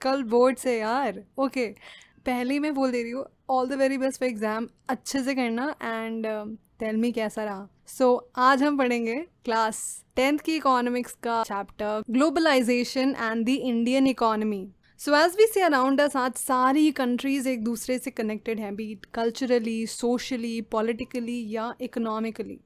कल बोर्ड से यार। ओके, पहले ही मैं बोल दे रही हूँ, all the very best for exam, अच्छे से करना एंड टेल मी कैसा रहा। सो आज हम पढ़ेंगे क्लास 10th की इकोनॉमिक्स का chapter globalisation and the Indian economy. So as we see around us, आज सारी कंट्रीज एक दूसरे से कनेक्टेड हैं, बीट कल्चरली, सोशली, पॉलिटिकली या इकोनॉमिकली।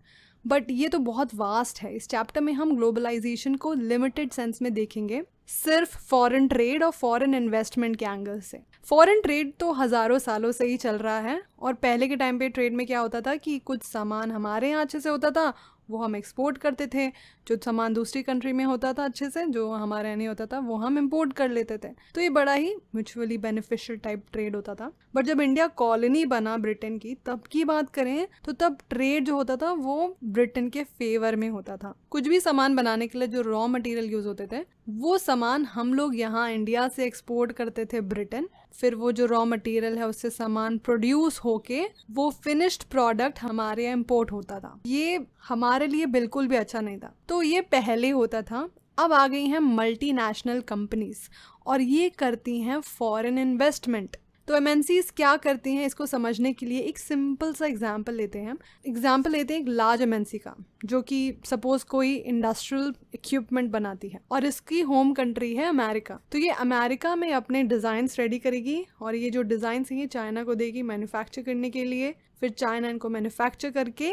बट ये तो बहुत वास्ट है। इस चैप्टर में हम ग्लोबलाइजेशन को लिमिटेड सेंस में देखेंगे, सिर्फ फॉरेन ट्रेड और फॉरेन इन्वेस्टमेंट के एंगल से। फॉरेन ट्रेड तो हज़ारों सालों से ही चल रहा है, और पहले के टाइम पे ट्रेड में क्या होता था कि कुछ सामान हमारे यहाँ अच्छे से होता था, वो हम एक्सपोर्ट करते थे। जो सामान दूसरी कंट्री में होता था अच्छे से, जो हमारे यहाँ नहीं होता था, वो हम इम्पोर्ट कर लेते थे। तो ये बड़ा ही म्यूचुअली बेनिफिशियल टाइप ट्रेड होता था। बट जब इंडिया कॉलोनी बना ब्रिटेन की, तब की बात करें तो तब ट्रेड जो होता था वो ब्रिटेन के फेवर में होता था। कुछ भी सामान बनाने के लिए जो रॉ मटेरियल यूज होते थे, वो सामान हम लोग यहाँ इंडिया से एक्सपोर्ट करते थे ब्रिटेन। फिर वो जो रॉ मटेरियल है उससे सामान प्रोड्यूस होके वो फिनिश्ड प्रोडक्ट हमारे यहाँ इम्पोर्ट होता था। ये हमारे लिए बिल्कुल भी अच्छा नहीं था। तो ये पहले होता था। अब आ गई हैं मल्टीनेशनल कंपनीज, और ये करती हैं फॉरेन इन्वेस्टमेंट। तो एमएनसीज क्या करती हैं, इसको समझने के लिए एक सिंपल सा एग्जांपल लेते हैं। एग्जांपल लेते हैं एक लार्ज एमएनसी का, जो कि सपोज कोई इंडस्ट्रियल इक्विपमेंट बनाती है और इसकी होम कंट्री है अमेरिका। तो ये अमेरिका में अपने डिज़ाइंस रेडी करेगी, और ये जो डिज़ाइंस हैं ये चाइना को देगी मैन्युफैक्चर करने के लिए। फिर चाइना इनको मैन्युफैक्चर करके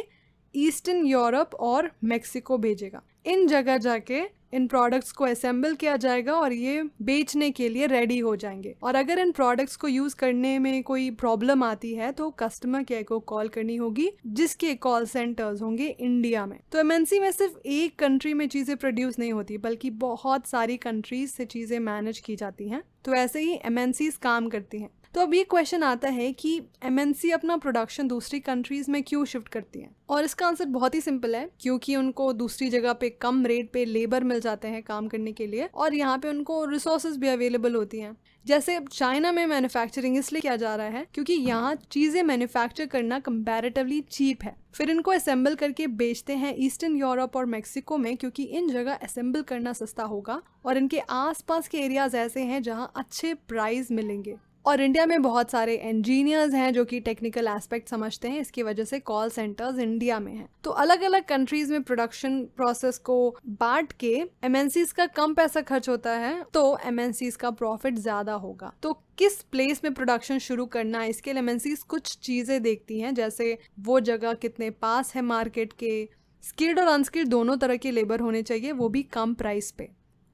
ईस्टर्न यूरोप और मेक्सिको भेजेगा। इन जगह जाके इन प्रोडक्ट्स को असेंबल किया जाएगा और ये बेचने के लिए रेडी हो जाएंगे। और अगर इन प्रोडक्ट्स को यूज करने में कोई प्रॉब्लम आती है तो कस्टमर केयर को कॉल करनी होगी, जिसके कॉल सेंटर्स होंगे इंडिया में। तो एमएनसी में सिर्फ एक कंट्री में चीजें प्रोड्यूस नहीं होती, बल्कि बहुत सारी कंट्रीज से चीजें मैनेज की जाती हैं। तो ऐसे ही एमएनसीज काम करती हैं। तो अब ये क्वेश्चन आता है कि एमएनसी अपना प्रोडक्शन दूसरी कंट्रीज में क्यों शिफ्ट करती हैं, और इसका आंसर बहुत ही सिंपल है, क्योंकि उनको दूसरी जगह पे कम रेट पे लेबर मिल जाते हैं काम करने के लिए, और यहाँ पे उनको रिसोर्सेज भी अवेलेबल होती हैं। जैसे चाइना में मैन्युफैक्चरिंग इसलिए किया जा रहा है क्योंकि यहाँ चीज़ें मैन्युफैक्चर करना कंपैरेटिवली चीप है। फिर इनको असेंबल करके बेचते हैं ईस्टर्न यूरोप और मेक्सिको में, क्योंकि इन जगह असेंबल करना सस्ता होगा और इनके आसपास के एरियाज ऐसे हैं जहाँ अच्छे प्राइस मिलेंगे। और इंडिया में बहुत सारे इंजीनियर्स हैं जो कि टेक्निकल एस्पेक्ट समझते हैं, इसकी वजह से कॉल सेंटर्स इंडिया में हैं। तो अलग अलग कंट्रीज में प्रोडक्शन प्रोसेस को बांट के एमएनसीज का कम पैसा खर्च होता है, तो एमएनसीज का प्रॉफिट ज्यादा होगा। तो किस प्लेस में प्रोडक्शन शुरू करना है, इसके लिए एमएनसीज कुछ चीजें देखती हैं, जैसे वो जगह कितने पास है मार्केट के, स्किल्ड और अनस्किल्ड दोनों तरह के लेबर होने चाहिए, वो भी कम प्राइस पे,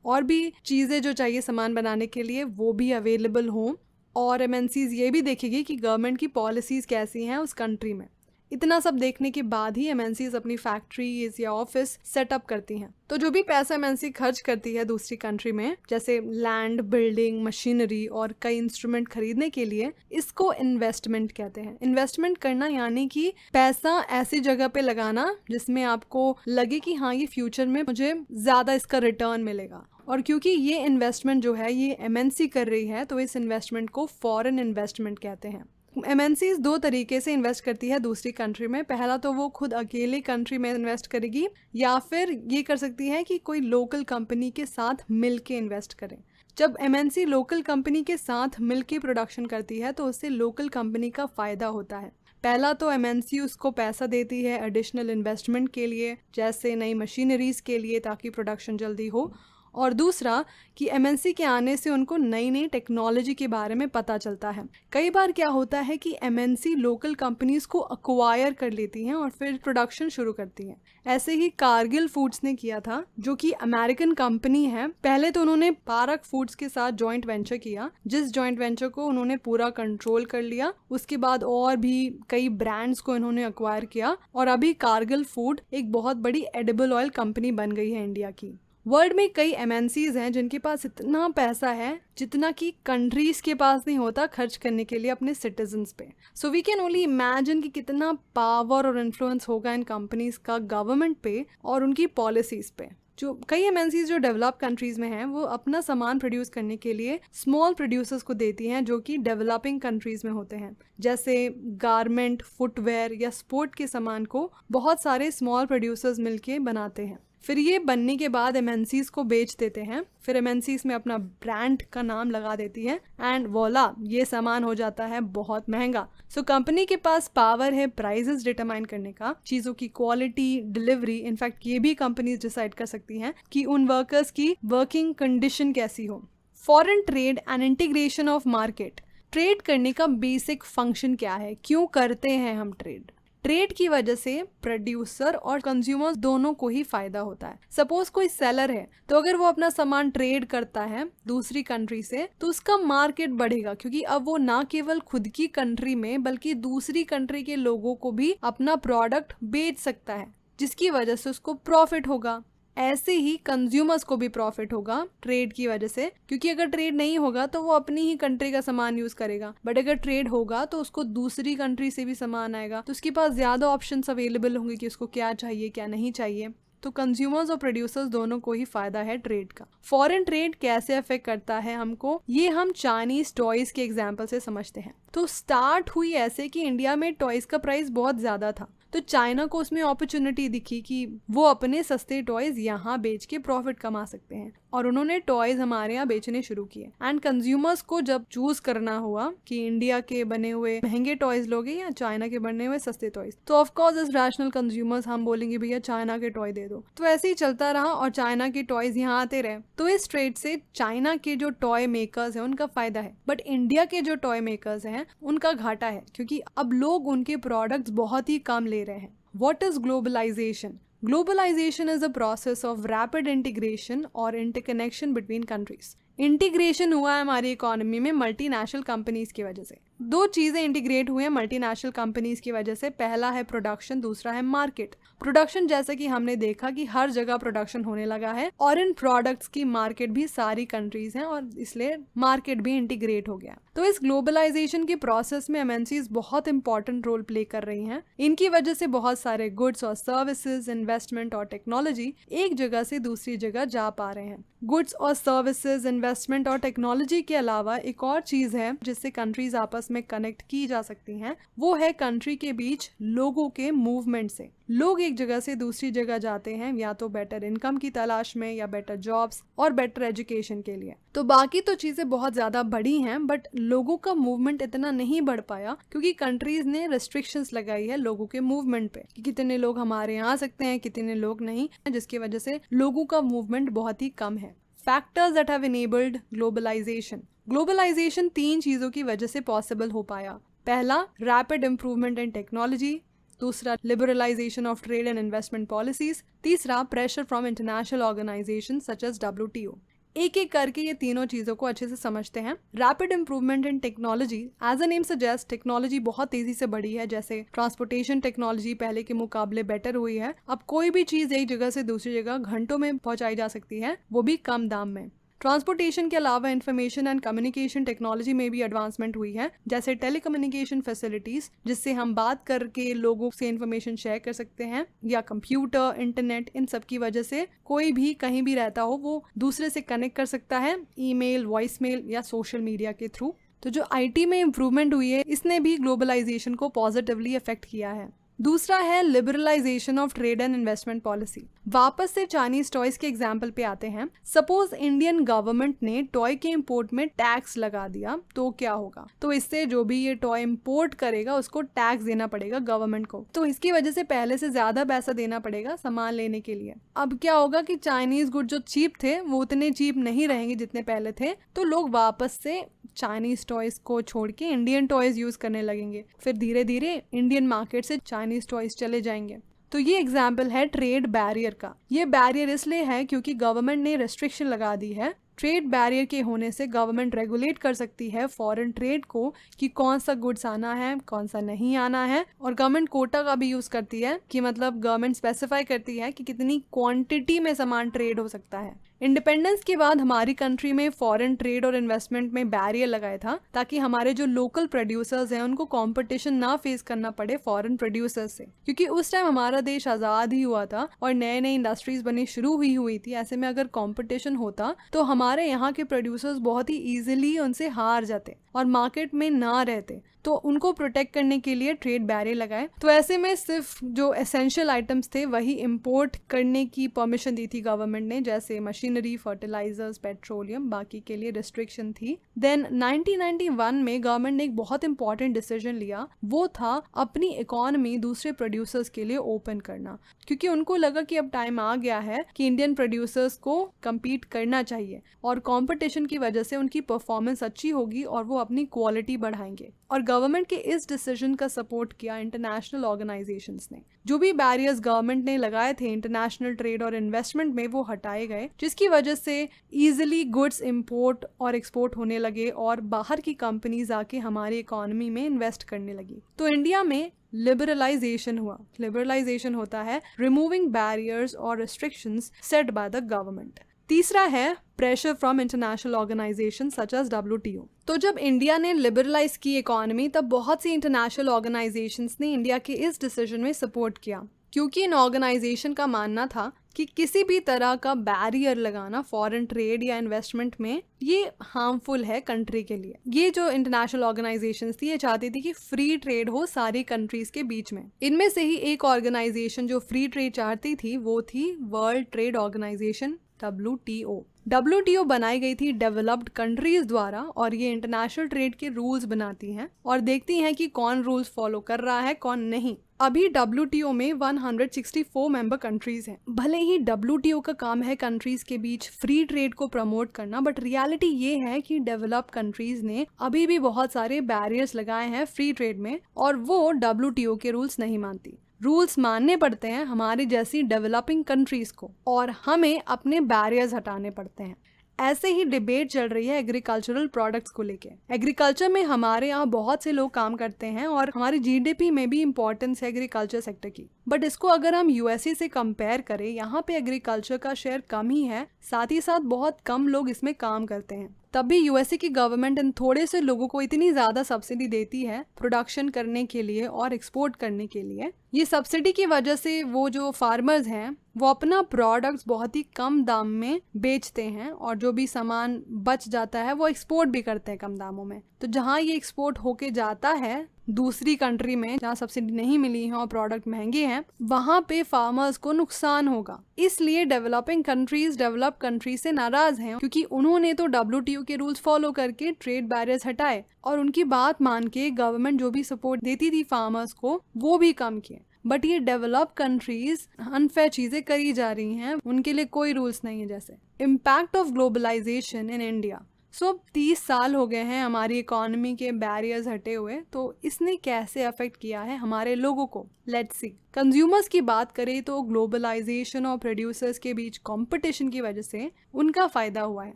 और भी चीजें जो चाहिए सामान बनाने के लिए वो भी अवेलेबल हों। और एमएनसीज ये भी देखेगी कि गवर्नमेंट की पॉलिसीज़ कैसी हैं उस कंट्री में। इतना सब देखने के बाद ही एमएनसीज अपनी फैक्ट्रीज या ऑफिस सेटअप करती हैं। तो जो भी पैसा एमएनसी खर्च करती है दूसरी कंट्री में, जैसे लैंड, बिल्डिंग, मशीनरी और कई इंस्ट्रूमेंट खरीदने के लिए, इसको इन्वेस्टमेंट कहते हैं। इन्वेस्टमेंट करना यानी कि पैसा ऐसी जगह पे लगाना जिसमें आपको लगे कि हाँ ये फ्यूचर में मुझे ज़्यादा इसका रिटर्न मिलेगा। और क्योंकि ये इन्वेस्टमेंट जो है ये एमएनसी कर रही है, तो इस इन्वेस्टमेंट को फॉरेन इन्वेस्टमेंट कहते हैं। एमएनसीज दो तरीके से इन्वेस्ट करती है दूसरी कंट्री में। पहला तो वो खुद अकेले कंट्री में इन्वेस्ट करेगी, या फिर ये कर सकती है कि कोई लोकल कंपनी के साथ मिल के इन्वेस्ट करें। जब एमएनसी लोकल कंपनी के साथ मिल के प्रोडक्शन करती है तो उससे लोकल कंपनी का फ़ायदा होता है। पहला तो एमएनसी उसको पैसा देती है एडिशनल इन्वेस्टमेंट के लिए, जैसे नई मशीनरीज के लिए, ताकि प्रोडक्शन जल्दी हो। और दूसरा कि एमएनसी के आने से उनको नई नई टेक्नोलॉजी के बारे में पता चलता है। कई बार क्या होता है कि एमएनसी लोकल कंपनीज को अक्वायर कर लेती हैं और फिर प्रोडक्शन शुरू करती हैं। ऐसे ही कारगिल फूड्स ने किया था, जो कि अमेरिकन कंपनी है। पहले तो उन्होंने पारक फूड्स के साथ जॉइंट वेंचर किया, जिस जॉइंट वेंचर को उन्होंने पूरा कंट्रोल कर लिया। उसके बाद और भी कई ब्रांड्स को इन्होंने अक्वायर किया, और अभी कारगिल फूड एक बहुत बड़ी एडिबल ऑयल कंपनी बन गई है इंडिया की। वर्ल्ड में कई एमएनसीज हैं जिनके पास इतना पैसा है जितना कि कंट्रीज के पास नहीं होता खर्च करने के लिए अपने सिटीजन्स पे। So we can only imagine कि कितना पावर और इन्फ्लुएंस होगा इन कंपनीज का गवर्नमेंट पे और उनकी पॉलिसीज पे। जो कई एमएनसीज जो डेवलप कंट्रीज में हैं, वो अपना सामान प्रोड्यूस करने के लिए स्मॉल प्रोड्यूसर्स को देती हैं जो कि डेवलपिंग कंट्रीज में होते हैं। जैसे गारमेंट, फुटवेयर या स्पोर्ट के सामान को बहुत सारे स्मॉल प्रोड्यूसर्स मिलके बनाते हैं। फिर ये बनने के बाद एमएनसीज को बेच देते हैं, फिर एमएनसीज में अपना ब्रांड का नाम लगा देती है एंड वोला ये सामान हो जाता है बहुत महंगा। सो कंपनी के पास पावर है प्राइसेस डिटरमाइन करने का, चीज़ों की क्वालिटी, डिलीवरी, इनफैक्ट ये भी कंपनीज डिसाइड कर सकती हैं कि उन वर्कर्स की वर्किंग कंडीशन कैसी हो। Foreign trade and integration of market. Trade करने का बेसिक फंक्शन क्या है, क्यों करते हैं हम ट्रेड? ट्रेड की वजह से प्रोड्यूसर और कंज्यूमर्स दोनों को ही फायदा होता है। सपोज कोई सेलर है तो अगर वो अपना सामान ट्रेड करता है दूसरी कंट्री से तो उसका मार्केट बढ़ेगा, क्योंकि अब वो ना केवल खुद की कंट्री में बल्कि दूसरी कंट्री के लोगों को भी अपना प्रोडक्ट बेच सकता है, जिसकी वजह से उसको प्रॉफिट होगा। ऐसे ही कंज्यूमर्स को भी प्रॉफिट होगा ट्रेड की वजह से, क्योंकि अगर ट्रेड नहीं होगा तो वो अपनी ही कंट्री का सामान यूज करेगा, बट अगर ट्रेड होगा तो उसको दूसरी कंट्री से भी सामान आएगा, तो उसके पास ज्यादा ऑप्शंस अवेलेबल होंगे कि उसको क्या चाहिए क्या नहीं चाहिए। तो कंज्यूमर्स और प्रोड्यूसर्स दोनों को ही फायदा है ट्रेड का। फॉरेन ट्रेड कैसे अफेक्ट करता है हमको, ये हम चाइनीज टॉयज के एग्जाम्पल से समझते हैं। तो स्टार्ट हुई ऐसे कि इंडिया में टॉयज का प्राइस बहुत ज्यादा था, तो चाइना को उसमें अपॉर्चुनिटी दिखी कि वो अपने सस्ते टॉयज यहाँ बेच के प्रॉफिट कमा सकते हैं, और उन्होंने टॉयज हमारे यहाँ बेचने शुरू किए। एंड कंज्यूमर्स को जब चूज करना हुआ कि इंडिया के बने हुए महंगे टॉयज लोगे या चाइना के बने हुए सस्ते टॉयज, तो ऑफकोर्स एज रैशनल कंज्यूमर्स हम बोलेंगे भैया चाइना के टॉय दे दो। तो ऐसे ही चलता रहा और चाइना के टॉयज यहाँ आते रहे। तो इस ट्रेड से चाइना के जो टॉय मेकर्स हैं उनका फायदा है, बट इंडिया के जो टॉय मेकर्स हैं उनका घाटा है, क्योंकि अब लोग उनके प्रोडक्ट्स बहुत ही कम ले रहे हैं। What is globalization? Globalization is a process of rapid integration or interconnection between countries. Integration हुआ है हमारी इकोनॉमी में मल्टीनेशनल कंपनीज की वजह से। दो चीजें इंटीग्रेट हुए हैं मल्टीनेशनल कंपनीज की वजह से, पहला है प्रोडक्शन, दूसरा है मार्केट। प्रोडक्शन जैसा कि हमने देखा कि हर जगह प्रोडक्शन होने लगा है और इन प्रोडक्ट्स की मार्केट भी सारी कंट्रीज हैं और इसलिए मार्केट भी इंटीग्रेट हो गया। तो इस ग्लोबलाइजेशन के प्रोसेस में एमएनसीज बहुत इंपॉर्टेंट रोल प्ले कर रही हैं। इनकी वजह से बहुत सारे गुड्स और सर्विसेज, इन्वेस्टमेंट और टेक्नोलॉजी एक जगह से दूसरी जगह जा पा रहे हैं। गुड्स और सर्विसेज, इन्वेस्टमेंट और टेक्नोलॉजी के अलावा एक और चीज है जिससे कंट्रीज आपस में कनेक्ट की जा सकती हैं, वो है कंट्री के बीच लोगों के मूवमेंट से। लोग एक जगह से दूसरी जगह जाते हैं या तो बेटर इनकम की तलाश में या बेटर जॉब्स और बेटर एजुकेशन के लिए। तो बाकी तो चीजें बहुत ज्यादा बढ़ी हैं, बट लोगों का मूवमेंट इतना नहीं बढ़ पाया क्योंकि कंट्रीज ने रेस्ट्रिक्शंस लगाई है लोगों के मूवमेंट पे कि कितने लोग हमारे यहाँ आ सकते हैं, कितने लोग नहीं, जिसकी वजह से लोगों का मूवमेंट बहुत ही कम है। Factors that have enabled globalization. Globalization 3 चीजों की वजह से पॉसिबल हो पाया। पहला, रैपिड इंप्रूवमेंट इन टेक्नोलॉजी। दूसरा, liberalization of trade and investment policies. तीसरा, pressure from international organisation such as WTO। एक एक करके ये तीनों चीजों को अच्छे से समझते हैं। Rapid improvement in technology, as a name suggest, technology बहुत तेजी से बढ़ी है। जैसे ट्रांसपोर्टेशन टेक्नोलॉजी पहले के मुकाबले बेटर हुई है। अब कोई भी चीज एक जगह से दूसरी जगह घंटों में पहुंचाई जा सकती है, वो भी कम दाम में। ट्रांसपोर्टेशन के अलावा इंफॉर्मेशन एंड कम्युनिकेशन टेक्नोलॉजी में भी एडवांसमेंट हुई है, जैसे टेलीकम्युनिकेशन फैसिलिटीज जिससे हम बात करके लोगों से इंफॉर्मेशन शेयर कर सकते हैं, या कंप्यूटर, इंटरनेट, इन सब की वजह से कोई भी कहीं भी रहता हो वो दूसरे से कनेक्ट कर सकता है, ईमेल, वॉइसमेल या सोशल मीडिया के थ्रू। तो जो IT में इम्प्रूवमेंट हुई है इसने भी ग्लोबलाइजेशन को पॉजिटिवली अफेक्ट किया है। दूसरा है liberalisation of trade and investment policy. वापस से चाइनीज टॉयज के एग्जाम्पल पे आते हैं। सपोज इंडियन गवर्नमेंट ने टॉय के इंपोर्ट में टैक्स लगा दिया, तो क्या होगा? तो इससे जो भी ये टॉय इंपोर्ट करेगा उसको टैक्स देना पड़ेगा गवर्नमेंट को, तो इसकी वजह से पहले से ज्यादा पैसा देना पड़ेगा सामान लेने के लिए। अब क्या होगा कि चाइनीज गुड जो चीप थे वो उतने चीप नहीं रहेंगे जितने पहले थे, तो लोग वापस से चाइनीज टॉयज को छोड़ के इंडियन टॉयज यूज करने लगेंगे। फिर धीरे धीरे इंडियन मार्केट से चाइनीज टॉयज चले जाएंगे। तो ये एग्जाम्पल है ट्रेड बैरियर का। ये बैरियर इसलिए है क्योंकि गवर्नमेंट ने रेस्ट्रिक्शन लगा दी है। ट्रेड बैरियर के होने से गवर्नमेंट रेगुलेट कर सकती है फॉरेन ट्रेड को कि कौन सा गुड्स आना है, कौन सा नहीं आना है, और गवर्नमेंट कोटा का भी यूज करती है कि मतलब गवर्नमेंट स्पेसिफाई करती है कि कितनी क्वांटिटी में सामान ट्रेड हो सकता है। इंडिपेंडेंस के बाद हमारी कंट्री में फॉरेन ट्रेड और इन्वेस्टमेंट में बैरियर लगाया था ताकि हमारे जो लोकल प्रोड्यूसर्स हैं उनको कंपटीशन ना फेस करना पड़े फॉरेन प्रोड्यूसर्स से, क्योंकि उस टाइम हमारा देश आज़ाद ही हुआ था और नए नए इंडस्ट्रीज बनी शुरू हुई थी। ऐसे में अगर कंपटीशन होता तो हमारे यहाँ के प्रोड्यूसर्स बहुत ही ईजिली उनसे हार जाते और मार्केट में ना रहते, तो उनको प्रोटेक्ट करने के लिए ट्रेड बैरियर लगाए। तो ऐसे में सिर्फ जो एसेंशियल आइटम्स थे वही इंपोर्ट करने की परमिशन दी थी गवर्नमेंट ने, जैसे मशीनरी, फर्टिलाइजर्स, पेट्रोलियम, बाकी के लिए रिस्ट्रिक्शन थी। देन 1991 में गवर्नमेंट ने एक बहुत इंपॉर्टेंट डिसीजन लिया, वो था अपनी इकोनॉमी दूसरे प्रोड्यूसर्स के लिए ओपन करना, क्योंकि उनको लगा कि अब टाइम आ गया है कि इंडियन प्रोड्यूसर्स को कम्पीट करना चाहिए और कॉम्पिटिशन की वजह से उनकी परफॉर्मेंस अच्छी होगी और वो अपनी क्वालिटी बढ़ाएंगे। और गवर्नमेंट के इस डिसीजन का सपोर्ट किया इंटरनेशनल ऑर्गेनाइजेशंस ने। जो भी बैरियर्स गवर्नमेंट ने लगाए थे इंटरनेशनल ट्रेड और इन्वेस्टमेंट में, वो हटाए गए, जिसकी वजह से इजीली गुड्स इंपोर्ट और एक्सपोर्ट होने लगे और बाहर की कंपनीज आके हमारी इकोनॉमी में इन्वेस्ट करने लगी। तो इंडिया में लिबरलाइजेशन हुआ। लिबरलाइजेशन होता है रिमूविंग बैरियर्स और restrictions set by the government. तीसरा है pressure from international organisation such as WTO। तो जब इंडिया ने लिबरलाइज की इकोनॉमी, तब बहुत सी इंटरनेशनल ऑर्गेनाइजेशंस ने इंडिया के इस डिसीजन में सपोर्ट किया, क्योंकि इन ऑर्गेनाइजेशन का मानना था कि किसी भी तरह का बैरियर लगाना फॉरेन ट्रेड या इन्वेस्टमेंट में ये हार्मफुल है कंट्री के लिए। ये जो इंटरनेशनल ऑर्गेनाइजेशंस थी ये चाहती थी कि फ्री ट्रेड हो सारी कंट्रीज के बीच में। इनमें से ही एक ऑर्गेनाइजेशन जो फ्री ट्रेड चाहती थी वो थी World Trade Organisation, WTO। WTO बनाई गई थी डेवलप्ड कंट्रीज द्वारा और ये इंटरनेशनल ट्रेड के रूल्स बनाती हैं और देखती हैं कि कौन रूल्स फॉलो कर रहा है कौन नहीं। अभी WTO में 164 मेंबर कंट्रीज हैं। भले ही WTO का काम है कंट्रीज के बीच फ्री ट्रेड को प्रमोट करना, बट रियलिटी ये है कि डेवलप्ड कंट्रीज ने अभी भी बहुत सारे बैरियर्स लगाए हैं फ्री ट्रेड में और वो WTO के रूल्स नहीं मानती। रूल्स मानने पड़ते हैं हमारी जैसी डेवलपिंग कंट्रीज को और हमें अपने बैरियर्स हटाने पड़ते हैं। ऐसे ही डिबेट चल रही है एग्रीकल्चरल प्रोडक्ट्स को लेके। एग्रीकल्चर में हमारे यहाँ बहुत से लोग काम करते हैं और हमारी GDP में भी इम्पोर्टेंस है एग्रीकल्चर सेक्टर की, बट इसको अगर हम USA से कंपेयर करें, यहाँ पे एग्रीकल्चर का शेयर कम ही है, साथ ही साथ बहुत कम लोग इसमें काम करते हैं। तब भी USA की गवर्नमेंट इन थोड़े से लोगों को इतनी ज़्यादा सब्सिडी देती है प्रोडक्शन करने के लिए और एक्सपोर्ट करने के लिए। ये सब्सिडी की वजह से वो जो फार्मर्स हैं वो अपना प्रोडक्ट्स बहुत ही कम दाम में बेचते हैं और जो भी सामान बच जाता है वो एक्सपोर्ट भी करते हैं कम दामों में। तो जहाँ ये एक्सपोर्ट होके जाता है दूसरी कंट्री में जहाँ सब्सिडी नहीं मिली है और प्रोडक्ट महंगे हैं, वहाँ पे फार्मर्स को नुकसान होगा। इसलिए डेवलपिंग कंट्रीज डेवलप कंट्री से नाराज हैं, क्योंकि उन्होंने तो WTO के रूल्स फॉलो करके ट्रेड बैरियर्स हटाए और उनकी बात मान के गवर्नमेंट जो भी सपोर्ट देती थी फार्मर्स को वो भी कम किए। बट ये डेवलप कंट्रीज अनफेयर चीजें करी जा रही हैं, उनके लिए कोई रूल्स नहीं है। जैसे impact of globalization in India. So 30 साल हो गए हैं हमारी इकोनॉमी के बैरियर्स हटे हुए, तो इसने कैसे अफेक्ट किया है हमारे लोगों को। Let's see. कंज्यूमर्स की बात करें तो ग्लोबलाइजेशन और प्रोड्यूसर्स के बीच कंपटीशन की वजह से उनका फायदा हुआ है।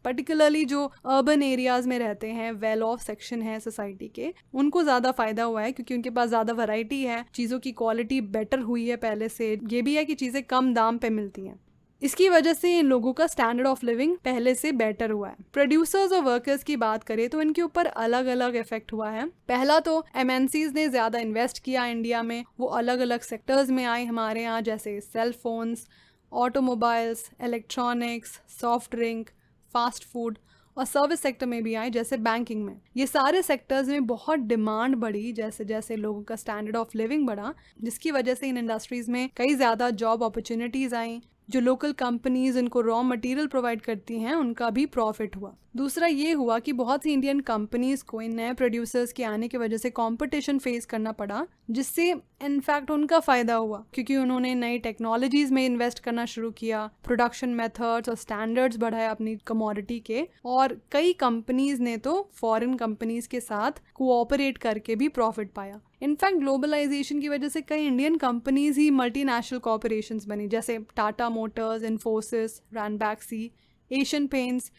पर्टिकुलरली जो अर्बन एरियाज में रहते हैं, वेल ऑफ सेक्शन है सोसाइटी के, उनको ज़्यादा फायदा हुआ है क्योंकि उनके पास ज़्यादा वैरायटी है, चीज़ों की क्वालिटी बेटर हुई है पहले से। ये भी है कि चीज़ें कम दाम पे मिलती हैं। इसकी वजह से इन लोगों का स्टैंडर्ड ऑफ लिविंग पहले से बेटर हुआ है। प्रोड्यूसर्स और वर्कर्स की बात करें तो इनके ऊपर अलग अलग इफेक्ट हुआ है। पहला तो MNCs ने ज़्यादा इन्वेस्ट किया इंडिया में, वो अलग अलग सेक्टर्स में आए हमारे यहाँ, जैसे cell phones, automobiles, electronics, soft drink, fast food और सर्विस सेक्टर में भी आए, जैसे बैंकिंग में। ये सारे सेक्टर्स में बहुत डिमांड बढ़ी जैसे जैसे लोगों का स्टैंडर्ड ऑफ लिविंग बढ़ा, जिसकी वजह से इन इंडस्ट्रीज़ में कई ज़्यादा जॉब अपॉर्चुनिटीज़ आई। जो लोकल कंपनीज इनको रॉ मटेरियल प्रोवाइड करती हैं उनका भी प्रॉफिट हुआ। दूसरा ये हुआ कि बहुत सी इंडियन कंपनीज को इन नए प्रोड्यूसर्स के आने की वजह से कंपटीशन फेस करना पड़ा, जिससे इनफैक्ट उनका फ़ायदा हुआ क्योंकि उन्होंने नई टेक्नोलॉजीज में इन्वेस्ट करना शुरू किया, प्रोडक्शन मेथड्स और स्टैंडर्ड्स बढ़ाए अपनी कमोडिटी के, और कई कंपनीज ने तो फॉरेन कंपनीज के साथ कोऑपरेट करके भी प्रॉफिट पाया। इनफैक्ट ग्लोबलाइजेशन की वजह से कई इंडियन कंपनीज ही मल्टीनेशनल कॉर्पोरेशंस बनी, जैसे Tata Motors, Infosys, Ranbaxy, Asian paints,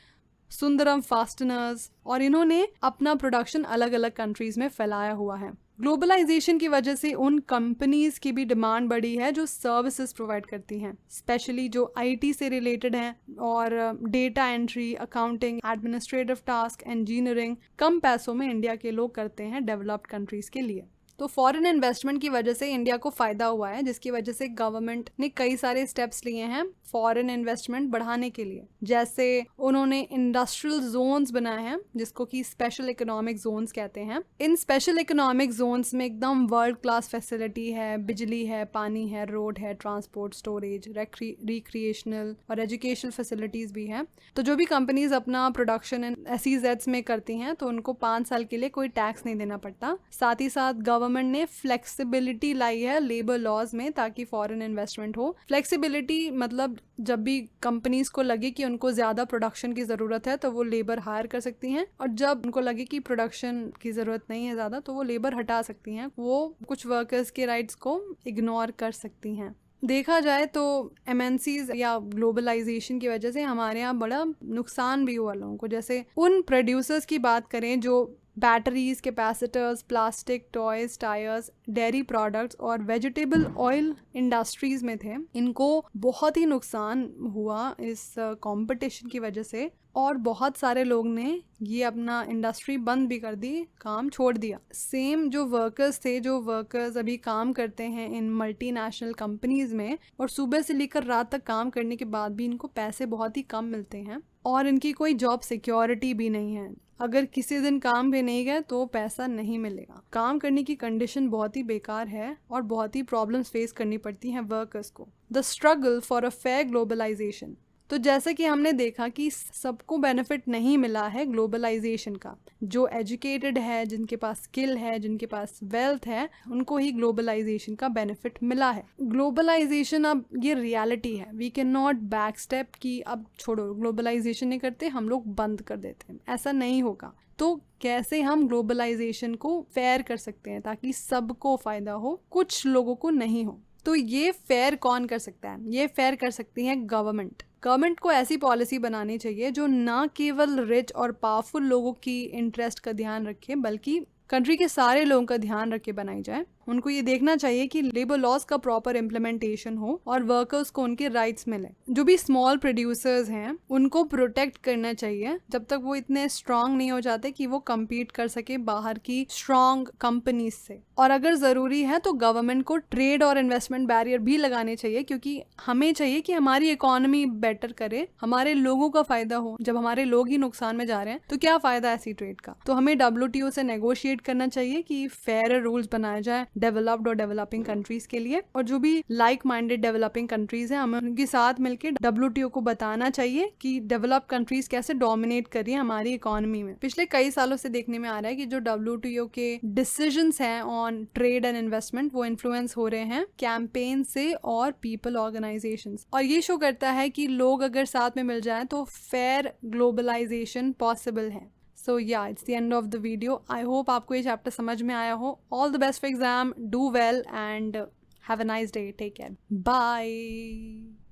Sundaram fasteners, और इन्होंने अपना प्रोडक्शन अलग अलग कंट्रीज में फैलाया हुआ है। ग्लोबलाइजेशन की वजह से उन कंपनीज की भी डिमांड बढ़ी है जो सर्विसेज प्रोवाइड करती हैं, स्पेशली जो आईटी से रिलेटेड हैं और data entry, accounting, administrative task, engineering कम पैसों में इंडिया के लोग करते हैं डेवलप्ड कंट्रीज के लिए। तो फॉरेन इन्वेस्टमेंट की वजह से इंडिया को फ़ायदा हुआ है, जिसकी वजह से गवर्नमेंट ने कई सारे स्टेप्स लिए हैं फॉरेन इन्वेस्टमेंट बढ़ाने के लिए। जैसे उन्होंने इंडस्ट्रियल जोन्स बनाए हैं जिसको कि स्पेशल इकोनॉमिक जोन्स कहते हैं। इन स्पेशल इकोनॉमिक जोन्स में एकदम वर्ल्ड क्लास फैसिलिटी है, बिजली है, पानी है, रोड है, ट्रांसपोर्ट, स्टोरेज, रिक्रिएशनल और एजुकेशनल फैसिलिटीज़ भी हैं। तो जो भी कंपनीज अपना प्रोडक्शन इन SEZs में करती हैं तो उनको 5 साल के लिए कोई टैक्स नहीं देना पड़ता। साथ ही साथ गवर्नमेंट ने फ्लेक्सिबिलिटी लाई है लेबर लॉज में ताकि फॉरेन इन्वेस्टमेंट हो। फ्लेक्सिबिलिटी मतलब जब भी कंपनीज को लगे कि उनको ज़्यादा प्रोडक्शन की ज़रूरत है तो वो लेबर हायर कर सकती हैं, और जब उनको लगे कि प्रोडक्शन की ज़रूरत नहीं है ज़्यादा तो वो लेबर हटा सकती हैं, वो कुछ वर्कर्स के राइट्स को इग्नोर कर सकती हैं। देखा जाए तो MNCs या ग्लोबलाइजेशन की वजह से हमारे यहाँ बड़ा नुकसान भी हुआ लोगों को। जैसे उन प्रोड्यूसर्स की बात करें जो batteries, capacitors, plastic, toys, tyres, dairy products और वेजिटेबल ऑयल इंडस्ट्रीज में थे, इनको बहुत ही नुकसान हुआ इस कंपटीशन की वजह से, और बहुत सारे लोग ने ये अपना इंडस्ट्री बंद भी कर दी, काम छोड़ दिया। सेम जो वर्कर्स अभी काम करते हैं इन मल्टीनेशनल कंपनीज में और सुबह से लेकर रात तक काम करने के बाद भी इनको पैसे बहुत ही कम मिलते हैं और इनकी कोई जॉब सिक्योरिटी भी नहीं है। अगर किसी दिन काम भी नहीं गए तो पैसा नहीं मिलेगा। काम करने की कंडीशन बहुत ही बेकार है और बहुत ही प्रॉब्लम्स फेस करनी पड़ती हैं वर्कर्स को। The struggle for a fair globalisation. तो जैसे कि हमने देखा कि सबको बेनिफिट नहीं मिला है ग्लोबलाइजेशन का। जो एजुकेटेड है, जिनके पास स्किल है, जिनके पास वेल्थ है, उनको ही ग्लोबलाइजेशन का बेनिफिट मिला है। ग्लोबलाइजेशन अब ये रियलिटी है, we can not back step कि अब छोड़ो ग्लोबलाइजेशन नहीं करते, हम लोग बंद कर देते हैं, ऐसा नहीं होगा। तो कैसे हम ग्लोबलाइजेशन को फेयर कर सकते हैं ताकि सबको फ़ायदा हो, कुछ लोगों को नहीं हो। तो ये फेयर कौन कर सकता है? ये फेयर कर सकती है गवर्नमेंट को ऐसी पॉलिसी बनानी चाहिए जो ना केवल रिच और पावरफुल लोगों की इंटरेस्ट का ध्यान रखे बल्कि कंट्री के सारे लोगों का ध्यान रख के बनाई जाए। उनको ये देखना चाहिए कि लेबर लॉज का प्रॉपर इम्प्लीमेंटेशन हो और वर्कर्स को उनके राइट्स मिले। जो भी स्मॉल प्रोड्यूसर्स हैं उनको प्रोटेक्ट करना चाहिए जब तक वो इतने स्ट्रांग नहीं हो जाते कि वो कम्पीट कर सके बाहर की स्ट्रांग कंपनीज से। और अगर ज़रूरी है तो गवर्नमेंट को ट्रेड और इन्वेस्टमेंट बैरियर भी लगाने चाहिए, क्योंकि हमें चाहिए कि हमारी इकोनॉमी बेटर करे, हमारे लोगों का फ़ायदा हो। जब हमारे लोग ही नुकसान में जा रहे हैं तो क्या फ़ायदा ऐसी ट्रेड का? तो हमें WTO से नेगोशिएट करना चाहिए कि फेयर रूल्स बनाए जाए डेवलप्ड और डेवलपिंग कंट्रीज के लिए, और जो भी लाइक माइंडेड डेवलपिंग कंट्रीज हैं हमें उनके साथ मिलकर WTO को बताना चाहिए कि डेवलप्ड कंट्रीज कैसे डोमिनेट कर रही है हमारी इकोनॉमी में। पिछले कई सालों से देखने में आ रहा है कि जो WTO के डिसीजंस हैं ऑन ट्रेड एंड इन्वेस्टमेंट वो इन्फ्लुएंस हो रहे हैं कैंपेन से और पीपल ऑर्गेनाइजेशंस, और ये शो करता है कि लोग अगर साथ में मिल जाएं तो फेयर ग्लोबलाइजेशन पॉसिबल है। So yeah, it's the end of the video. I hope आपको ये चैप्टर समझ में आया हो। All the best for exam, do well and have a nice day. Take care. Bye.